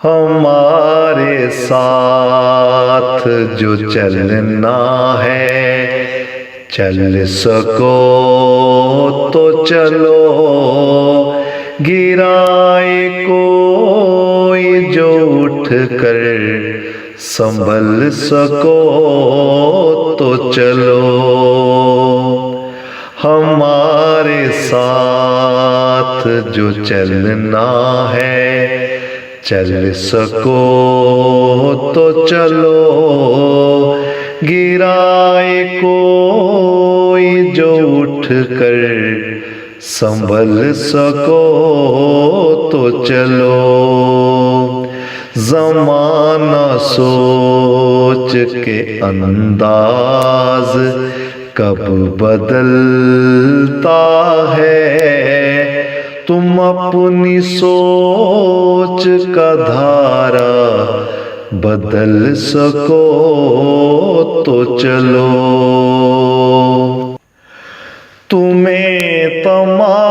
हमारे साथ जो चलना है, चल सको तो चलो, गिराए कोई जो उठ कर संभल सको तो चलो। हमारे साथ जो चलना है, चल सको तो चलो, गिराए कोई जो उठ कर संभल सको तो चलो। ज़माना सोच के अंदाज कब बदलता है, तुम अपनी सोच का धारा बदल सको तो चलो। तुम्हें तमाशाए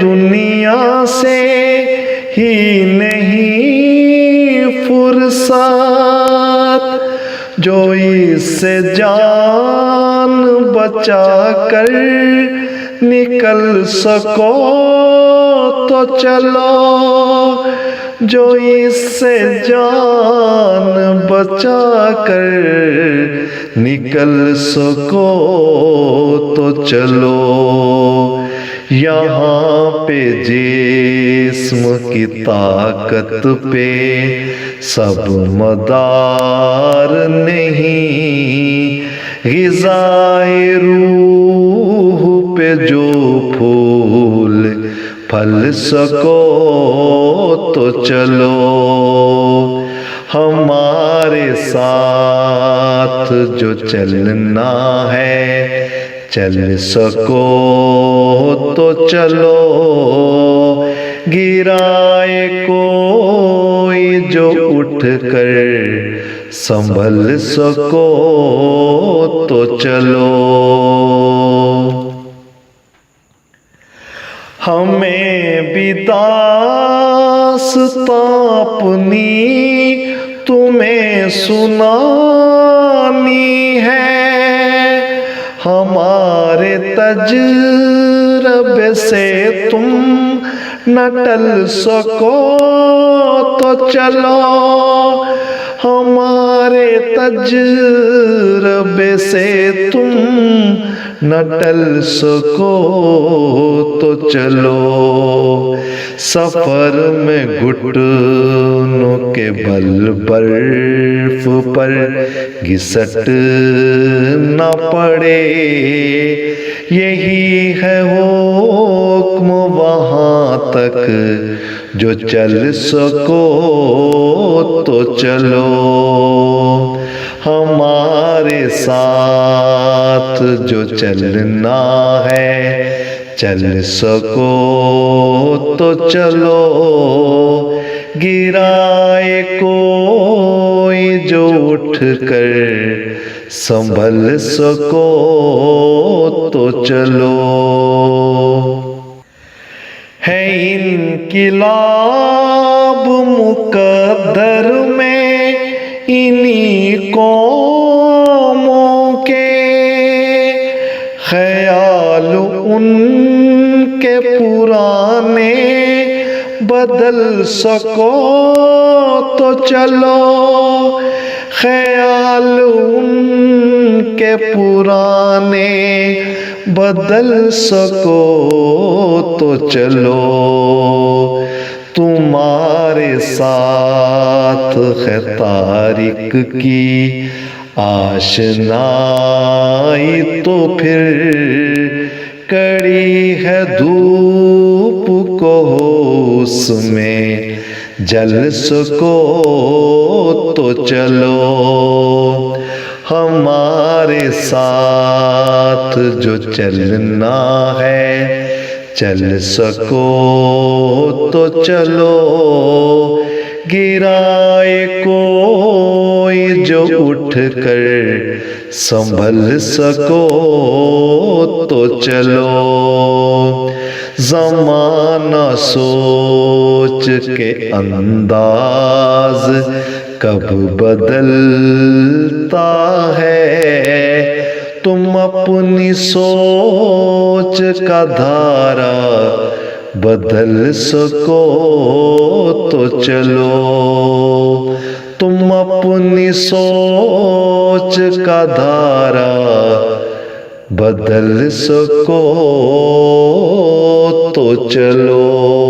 दुनिया से ही नहीं फुर्सत, जो इससे जान बचा कर निकल सको तो चलो, जो इससे जान बचा कर निकल सको तो चलो। यहाँ पे जिस्म की ताकत पे सब मदार नहीं, ग़िज़ाए रूह पे जो फूल फल सको तो चलो। हमारे साथ जो चलना है, चल सको तो चलो, गिराए कोई जो उठ कर संभल सको तो चलो। हमें भी दास्तां अपनी तुम्हें सुनानी है, हमारे तजरबे से तुम न टल सको तो चलो। हमारे तजरबे से तुम न टल सको तो चलो। सफर में घुटनों के बल बर्फ पर घिसट न पड़े, यही है हुक्म वहाँ तक जो चल सको तो चलो। हमारे साथ जो चलना है, चल सको तो चलो, गिराए कोई जो उठ कर संभल सको तो चलो। है इनकिलाब मुकद्दर में इन्हीं कौमों के, ख्याल उनके पुराने बदल सको तो चलो। ख्याल उनके पुराने बदल सको तो चलो। तुम्हारे साथ है तारिक की आशनाई तो फिर कड़ी है धूप को उसमें जल सको तो चलो। हमारे साथ जो चलना है, चल सको तो चलो, गिराए कोई जो उठ कर संभल सको तो चलो। ज़माना सोच के अंदाज कब बदलता है। तुम अपनी सोच का धारा बदल सको तो चलो। तुम अपनी सोच का धारा बदल सको तो चलो।